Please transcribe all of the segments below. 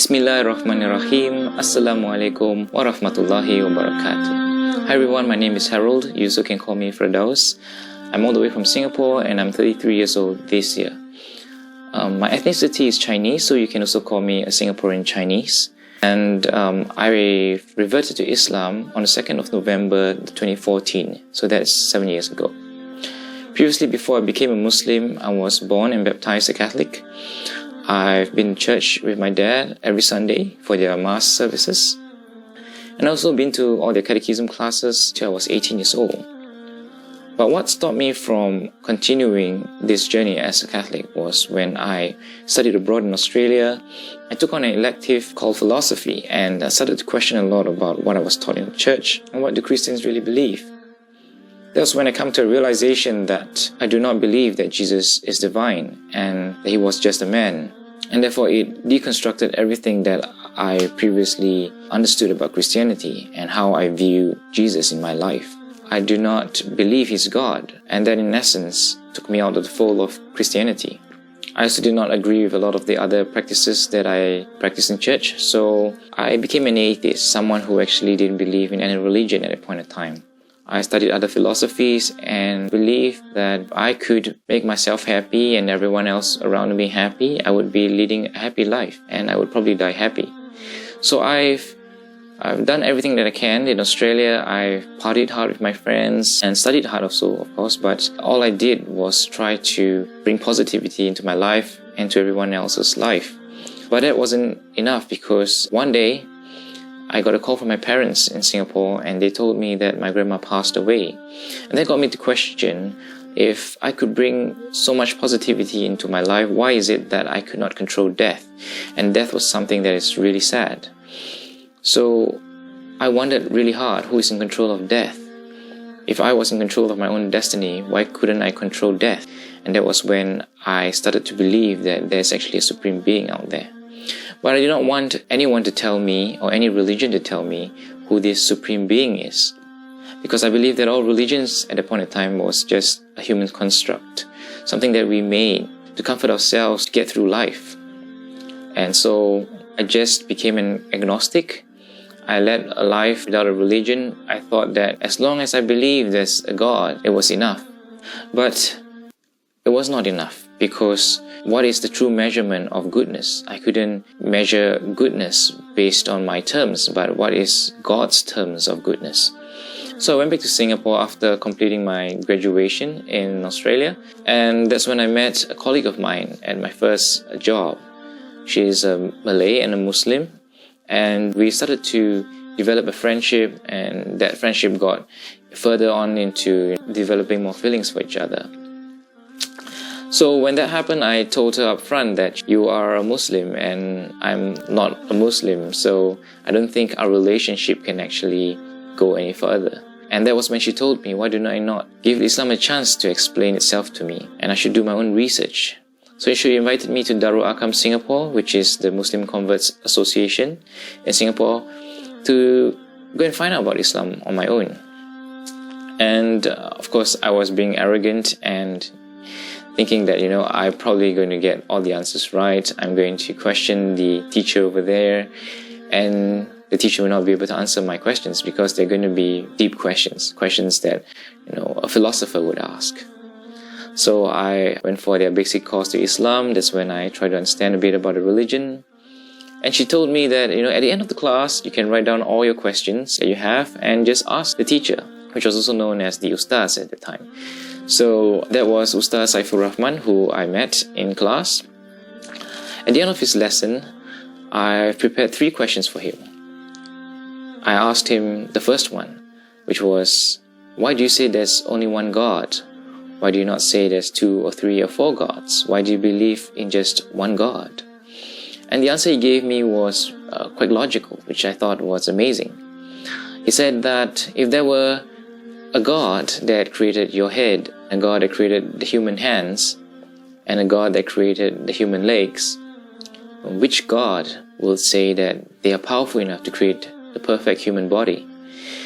Bismillahirrahmanirrahim. Assalamualaikum warahmatullahi wabarakatuh. Hi everyone, my name is Harold. You also can call me Firdaus. I'm all the way from Singapore and I'm 33 years old this year. My ethnicity is Chinese, so you can also call me a Singaporean Chinese. And I reverted to Islam on the 2nd of November 2014, so that's 7 years ago. Previously, before I became a Muslim, I was born and baptized a Catholic. I've been to church with my dad every Sunday for their mass services. And I've also been to all their catechism classes till I was 18 years old. But what stopped me from continuing this journey as a Catholic was when I studied abroad in Australia. I took on an elective called philosophy and I started to question a lot about what I was taught in the church and what do Christians really believe. That's when I come to a realization that I do not believe that Jesus is divine and that he was just a man. And therefore it deconstructed everything that I previously understood about Christianity and how I view Jesus in my life. I do not believe he's God, and that in essence took me out of the fold of Christianity. I also did not agree with a lot of the other practices that I practiced in church, so I became an atheist, someone who actually didn't believe in any religion at a point in time. I studied other philosophies and believed that I could make myself happy and everyone else around me happy. I would be leading a happy life and I would probably die happy. So I've done everything that I can. In Australia, I partied hard with my friends and studied hard also, of course, but all I did was try to bring positivity into my life and to everyone else's life. But that wasn't enough because one day, I got a call from my parents in Singapore and they told me that my grandma passed away. And that got me to question if I could bring so much positivity into my life, why is it that I could not control death? And death was something that is really sad. So I wondered really hard, who is in control of death? If I was in control of my own destiny, why couldn't I control death? And that was when I started to believe that there's actually a supreme being out there. But I did not want anyone to tell me, or any religion to tell me, who this supreme being is. Because I believe that all religions at that point in time was just a human construct, something that we made to comfort ourselves to get through life. And so I just became an agnostic. I led a life without a religion. I thought that as long as I believed there's a God, it was enough. But it was not enough, because what is the true measurement of goodness? I couldn't measure goodness based on my terms, but what is God's terms of goodness? So I went back to Singapore after completing my graduation in Australia, and that's when I met a colleague of mine at my first job. She's a Malay and a Muslim, and we started to develop a friendship, and that friendship got further on into developing more feelings for each other. So when that happened, I told her up front that you are a Muslim and I'm not a Muslim, so I don't think our relationship can actually go any further. And that was when she told me, why do I not give Islam a chance to explain itself to me, and I should do my own research. So she invited me to Darul Arqam Singapore, which is the Muslim Converts Association in Singapore, to go and find out about Islam on my own. And of course, I was being arrogant and thinking that, I'm probably going to get all the answers right. I'm going to question the teacher over there, and the teacher will not be able to answer my questions because they're going to be deep questions, questions that, a philosopher would ask. So I went for their basic course to Islam. That's when I tried to understand a bit about the religion. And she told me that, at the end of the class, you can write down all your questions that you have and just ask the teacher, which was also known as the Ustaz at the time. So that was Ustaz Saifur Rahman, who I met in class. At the end of his lesson, I prepared 3 questions for him. I asked him the first one, which was, why do you say there's only one God? Why do you not say there's 2 or 3 or 4 gods? Why do you believe in just one God? And the answer he gave me was quite logical, which I thought was amazing. He said that if there were a God that created your head, a God that created the human hands, and a God that created the human legs, which God will say that they are powerful enough to create the perfect human body?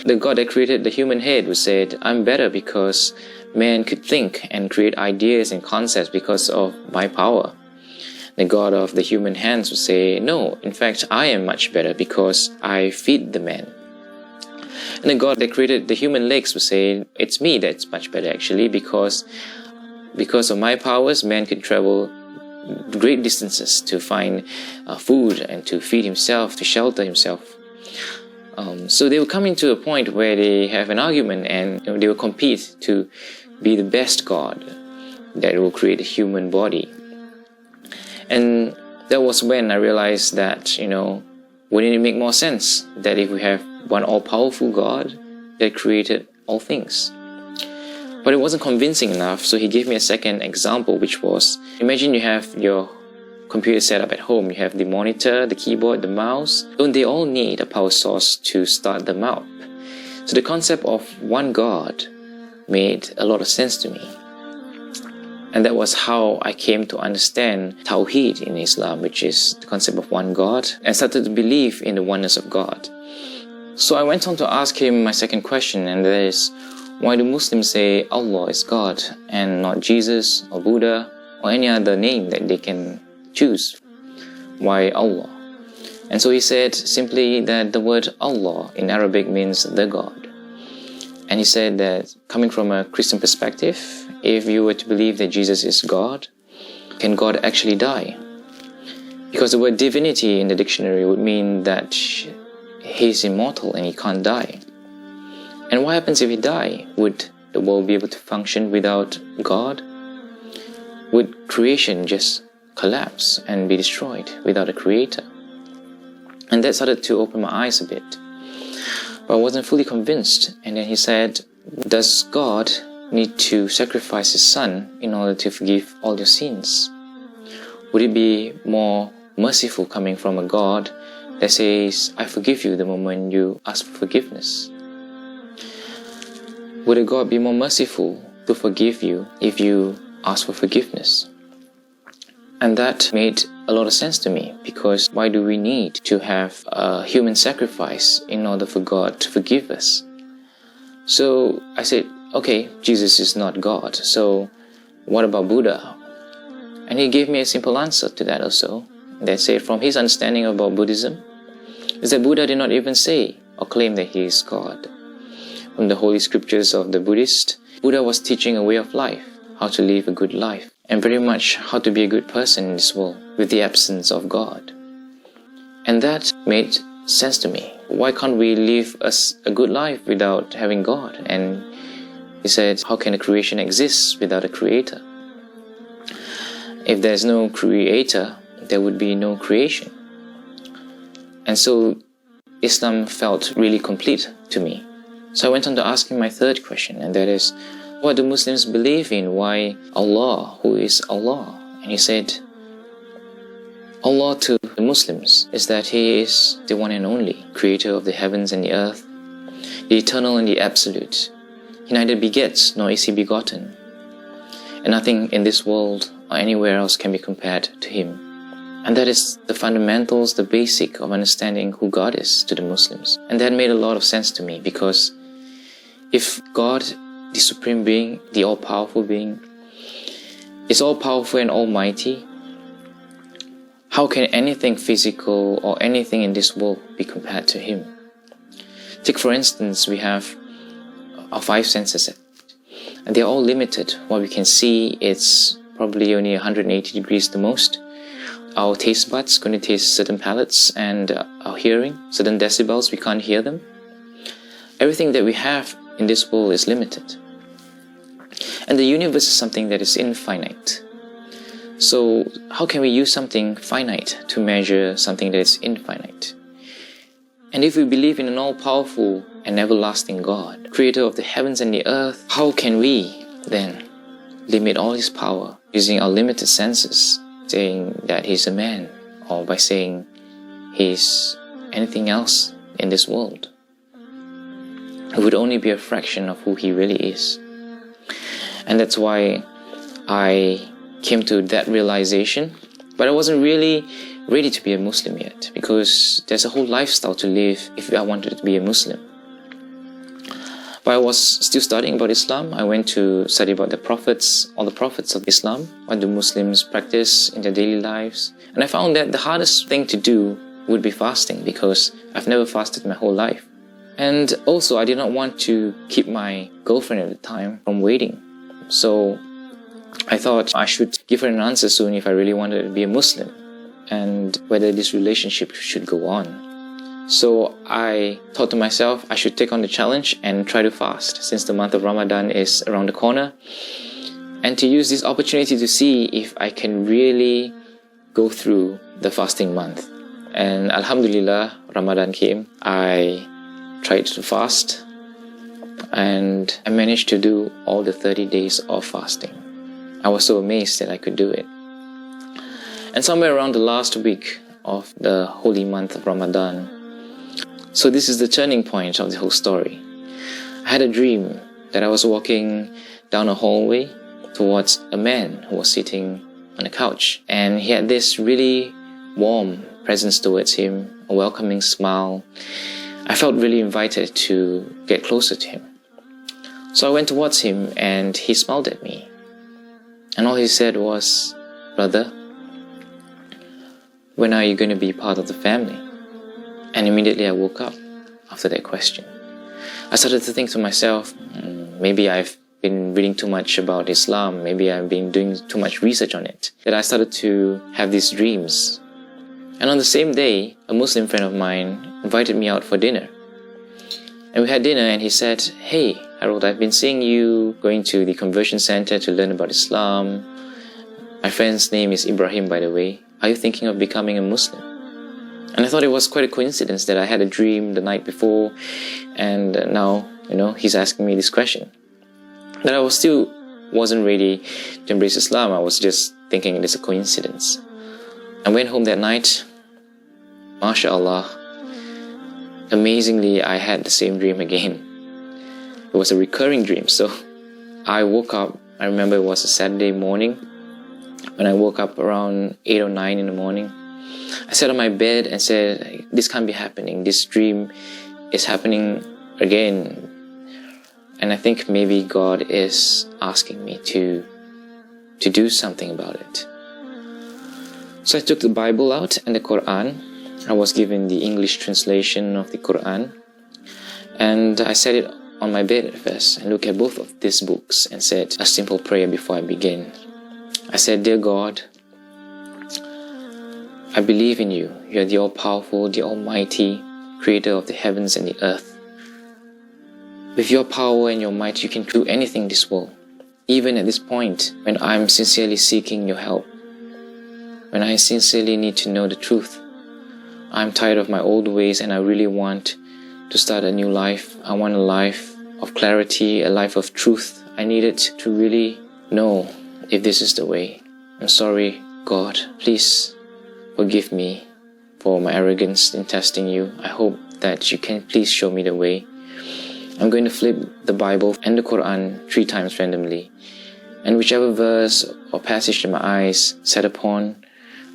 The God that created the human head would say, I'm better because man could think and create ideas and concepts because of my power. The God of the human hands would say, no, in fact, I am much better because I feed the man. And the God that created the human legs would say, it's me that's much better actually, because of my powers, man can travel great distances to find food and to feed himself, to shelter himself. So they will come into a point where they have an argument, and they will compete to be the best God that will create a human body. And that was when I realized that, wouldn't it make more sense that if we have one all-powerful God that created all things? But it wasn't convincing enough, so he gave me a second example, which was, imagine you have your computer set up at home. You have the monitor, the keyboard, the mouse. Don't they all need a power source to start them up? So the concept of one God made a lot of sense to me. And that was how I came to understand Tawheed in Islam, which is the concept of one God, and started to believe in the oneness of God. So I went on to ask him my second question, and that is, why do Muslims say Allah is God and not Jesus or Buddha or any other name that they can choose? Why Allah? And so he said simply that the word Allah in Arabic means the God. And he said that coming from a Christian perspective, if you were to believe that Jesus is God, can God actually die? Because the word divinity in the dictionary would mean that he's immortal and he can't die. And what happens if he die? Would the world be able to function without God? Would creation just collapse and be destroyed without a creator? And that started to open my eyes a bit. But I wasn't fully convinced. And then he said, does God need to sacrifice his son in order to forgive all your sins? Would it be more merciful coming from a God that says, I forgive you the moment you ask for forgiveness? Would a God be more merciful to forgive you if you ask for forgiveness? And that made a lot of sense to me, because why do we need to have a human sacrifice in order for God to forgive us? So I said, okay, Jesus is not God, so what about Buddha? And he gave me a simple answer to that also. That said, from his understanding about Buddhism, is that Buddha did not even say or claim that he is God. From the holy scriptures of the Buddhist, Buddha was teaching a way of life, how to live a good life, and very much how to be a good person in this world with the absence of God. And that made sense to me. Why can't we live a good life without having God? And he said, how can a creation exist without a creator? If there's no creator, there would be no creation. And so Islam felt really complete to me. So I went on to ask him my third question, and that is, what do Muslims believe in? Why Allah? Who is Allah? And he said, Allah to the Muslims is that He is the one and only, creator of the heavens and the earth, the eternal and the absolute. He neither begets nor is He begotten. And nothing in this world or anywhere else can be compared to Him. And that is the fundamentals, the basic of understanding who God is to the Muslims. And that made a lot of sense to me, because if God, the Supreme Being, the all-powerful Being, is all-powerful and almighty, how can anything physical or anything in this world be compared to Him? Take for instance, we have our five senses, and they're all limited. What we can see, it's probably only 180 degrees the most. Our taste buds going to taste certain palates, and our hearing, certain decibels, we can't hear them. Everything that we have in this world is limited. And the universe is something that is infinite. So how can we use something finite to measure something that is infinite? And if we believe in an all-powerful and everlasting God, creator of the heavens and the earth, how can we then limit all His power using our limited senses, saying that He's a man, or by saying He's anything else in this world? It would only be a fraction of who He really is. And that's why I came to that realization. But I wasn't really ready to be a Muslim yet, because there's a whole lifestyle to live if I wanted to be a Muslim. While I was still studying about Islam, I went to study about the prophets, all the prophets of Islam, what do Muslims practice in their daily lives. And I found that the hardest thing to do would be fasting, because I've never fasted my whole life. And also, I did not want to keep my girlfriend at the time from waiting. So I thought I should give her an answer soon if I really wanted to be a Muslim, and whether this relationship should go on. So I thought to myself, I should take on the challenge and try to fast, since the month of Ramadan is around the corner, and to use this opportunity to see if I can really go through the fasting month. And Alhamdulillah, Ramadan came. I tried to fast, and I managed to do all the 30 days of fasting. I was so amazed that I could do it. And somewhere around the last week of the holy month of Ramadan, so this is the turning point of the whole story. I had a dream that I was walking down a hallway towards a man who was sitting on a couch, and he had this really warm presence towards him, a welcoming smile. I felt really invited to get closer to him. So I went towards him, and he smiled at me. And all he said was, "Brother, when are you going to be part of the family?" And immediately I woke up after that question. I started to think to myself, maybe I've been reading too much about Islam, maybe I've been doing too much research on it, that I started to have these dreams. And on the same day, a Muslim friend of mine invited me out for dinner. And we had dinner, and he said, "Hey, Harold, I've been seeing you going to the conversion center to learn about Islam. My friend's name is Ibrahim, by the way. Are you thinking of becoming a Muslim?" And I thought it was quite a coincidence that I had a dream the night before, and now, he's asking me this question. But I wasn't ready to embrace Islam. I was just thinking it's a coincidence. I went home that night. MashaAllah, amazingly, I had the same dream again. It was a recurring dream. So I woke up, I remember it was a Saturday morning. When I woke up around 8 or 9 in the morning, I sat on my bed and said, this can't be happening. This dream is happening again. And I think maybe God is asking me to do something about it. So I took the Bible out and the Quran. I was given the English translation of the Quran. And I set it on my bed at first and looked at both of these books and said a simple prayer before I begin. I said, "Dear God, I believe in you. You are the all-powerful, the almighty, creator of the heavens and the earth. With your power and your might, you can do anything in this world. Even at this point, when I'm sincerely seeking your help, when I sincerely need to know the truth. I'm tired of my old ways, and I really want to start a new life. I want a life of clarity, a life of truth. I needed to really know if this is the way. I'm sorry, God. Please forgive me for my arrogance in testing you. I hope that you can please show me the way." I'm going to flip the Bible and the Quran 3 times randomly. And whichever verse or passage that my eyes set upon,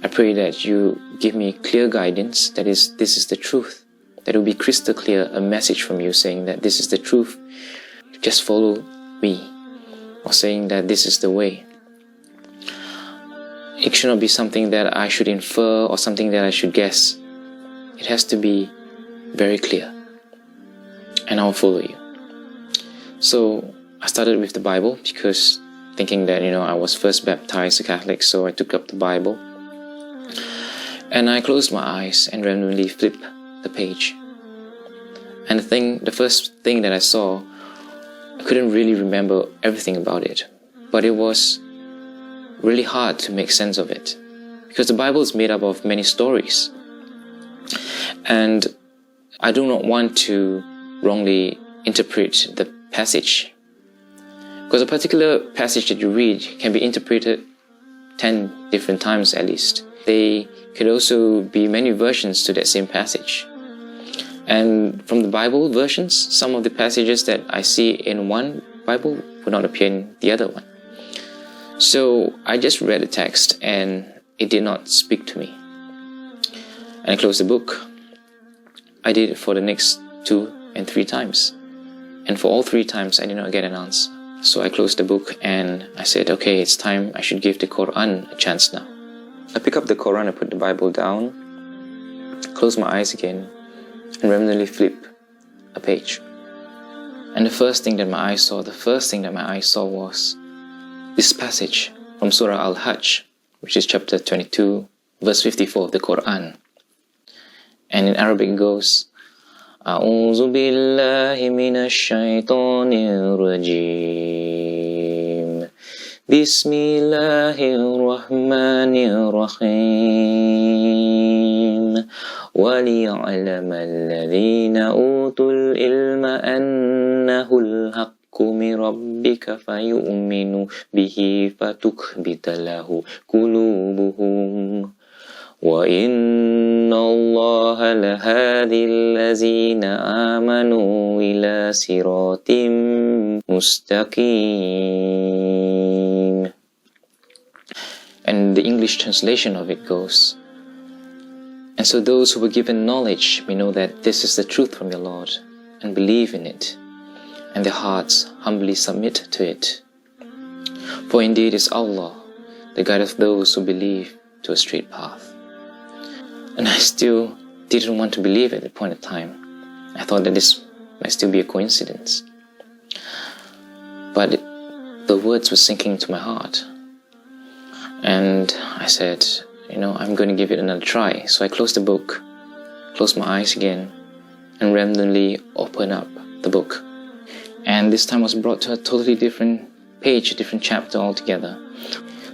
I pray that you give me clear guidance, that is, this is the truth. That it will be crystal clear, a message from you saying that this is the truth. Just follow me. Or saying that this is the way. It should not be something that I should infer or something that I should guess. It has to be very clear. And I'll follow you. So I started with the Bible because thinking that, I was first baptized a Catholic, so I took up the Bible. And I closed my eyes and randomly flipped the page. And the first thing that I saw, I couldn't really remember everything about it. But it was really hard to make sense of it, because the Bible is made up of many stories, and I do not want to wrongly interpret the passage, because a particular passage that you read can be interpreted 10 different times at least. They could also be many versions to that same passage. And from the Bible versions, some of the passages that I see in one Bible would not appear in the other one. So I just read the text and it did not speak to me. And I closed the book. I did it for the next 2 and 3 times. And for all 3 times, I did not get an answer. So I closed the book and I said, okay, it's time. I should give the Quran a chance now. I pick up the Quran, I put the Bible down, close my eyes again, and randomly flip a page. And the first thing that my eyes saw was this passage from Surah Al-Hajj, which is chapter 22, verse 54 of the Quran. And in Arabic it goes, أعوذ بالله من الشيطان الرجيم بسم الله الرحمن الرحيم وليعلم الذين أوتوا العلم أنه الحق من ربك فيؤمنوا به فتخبت له قلوبهم وإن الله لهادي الذين آمنوا إلى صراط مستقيم. And the English translation of it goes, and so those who were given knowledge may know that this is the truth from your Lord and believe in it, and their hearts humbly submit to it. For indeed is Allah the guide of those who believe to a straight path. And I still didn't want to believe at that point in time. I thought that this might still be a coincidence. But the words were sinking into my heart. And I said, I'm going to give it another try. So I closed the book, closed my eyes again, and randomly opened up the book. And this time I was brought to a totally different page, a different chapter altogether.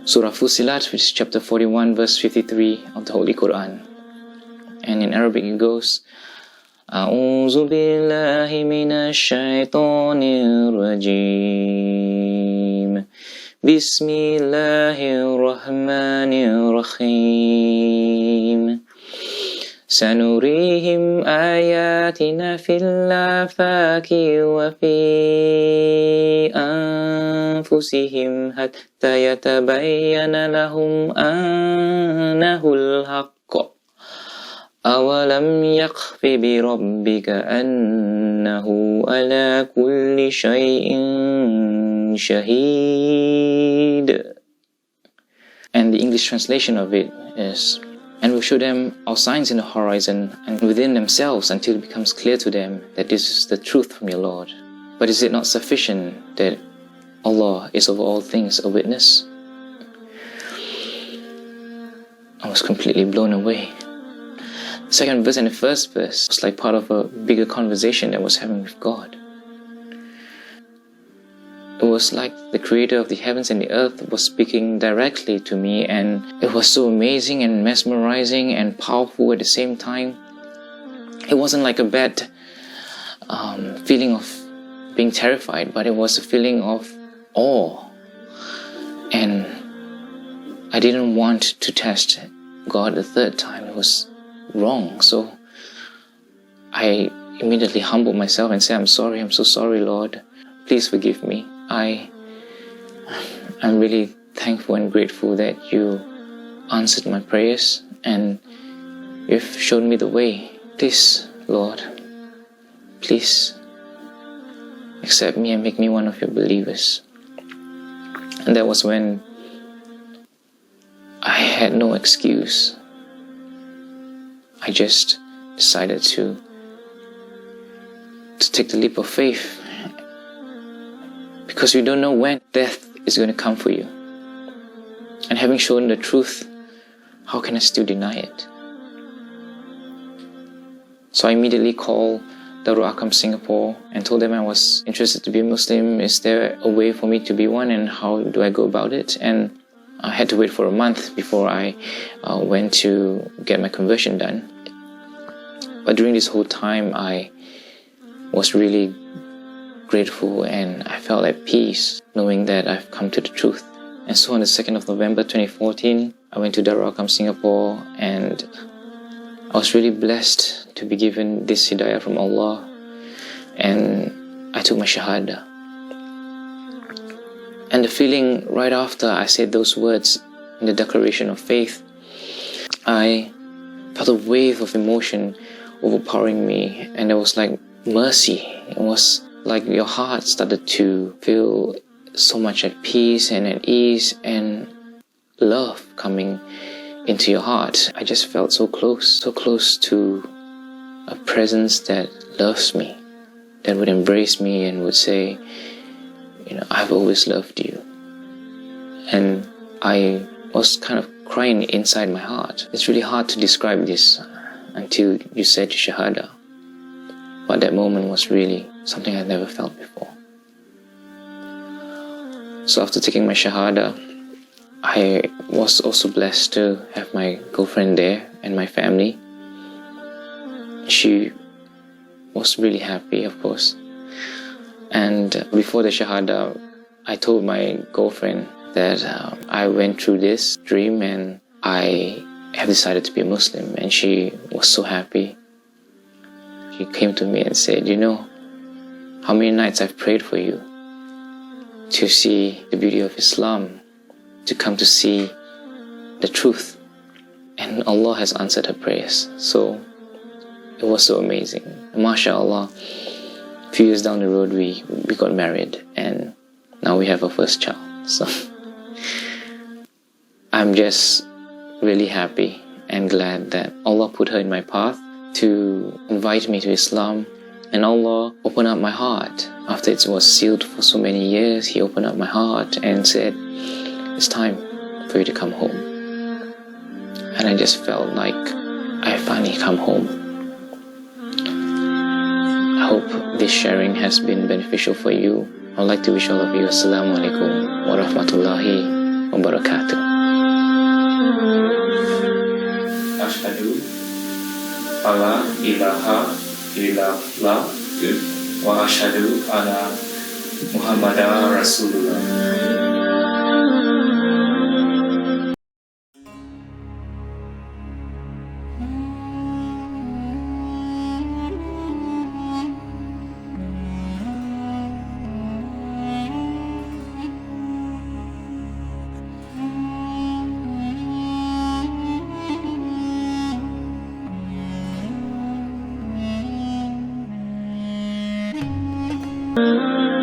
Surah Fussilat, which is chapter 41, verse 53 of the Holy Quran. And in Arabic it goes, أعوذ بالله من الشيطان الرجيم بسم الله الرحمن الرحيم سنريهم آياتنا في الآفاق وفي أنفسهم حتى يتبين لهم أنه الحق أولم يكف بربك أنه على كل شيء شهيد. And the English translation of it is, and we'll show them our signs in the horizon and within themselves until it becomes clear to them that this is the truth from your Lord. But is it not sufficient that Allah is over all things a witness? I was completely blown away. The second verse and the first verse was like part of a bigger conversation that I was having with God. It was like the creator of the heavens and the earth was speaking directly to me, and it was so amazing and mesmerizing and powerful at the same time. It wasn't like a bad feeling of being terrified, but it was a feeling of awe. And I didn't want to test God the third time. It was wrong. So I immediately humbled myself and said, I'm sorry, I'm so sorry, Lord. Please forgive me. I'm really thankful and grateful that you answered my prayers and you've shown me the way. Please, Lord, please accept me and make me one of your believers. And that was when I had no excuse. I just decided to take the leap of faith, because you don't know when death is going to come for you. And having shown the truth, how can I still deny it? So I immediately called Darul Arqam Singapore and told them I was interested to be a Muslim. Is there a way for me to be one, and how do I go about it? And I had to wait for a month before I went to get my conversion done. But during this whole time, I was really grateful and I felt at peace knowing that I've come to the truth. And so on the 2nd of November 2014, I went to Darul Arqam Singapore, and I was really blessed to be given this hidayah from Allah, and I took my shahada. And the feeling right after I said those words in the declaration of faith, I felt a wave of emotion overpowering me, and it was like mercy. It was like your heart started to feel so much at peace and at ease, and love coming into your heart. I just felt so close to a presence that loves me, that would embrace me and would say, I've always loved you. And I was kind of crying inside my heart. It's really hard to describe this until you said Shahada. But that moment was really something I'd never felt before. So after taking my Shahada, I was also blessed to have my girlfriend there and my family. She was really happy, of course. And before the Shahada, I told my girlfriend that I went through this dream and I have decided to be a Muslim. And she was so happy. She came to me and said, how many nights I've prayed for you to see the beauty of Islam, to come to see the truth. And Allah has answered her prayers. So it was so amazing. MashaAllah, a few years down the road, we got married, and now we have our first child. So I'm just really happy and glad that Allah put her in my path to invite me to Islam. And Allah opened up my heart. After it was sealed for so many years, He opened up my heart and said, it's time for you to come home. And I just felt like I finally come home. I hope this sharing has been beneficial for you. I'd like to wish all of you Assalamu alaikum wa rahmatullahi wa barakatuh. Ashhadu alla ilaha illallah wa ashhadu anna Muhammadan Rasulullah. Thank you.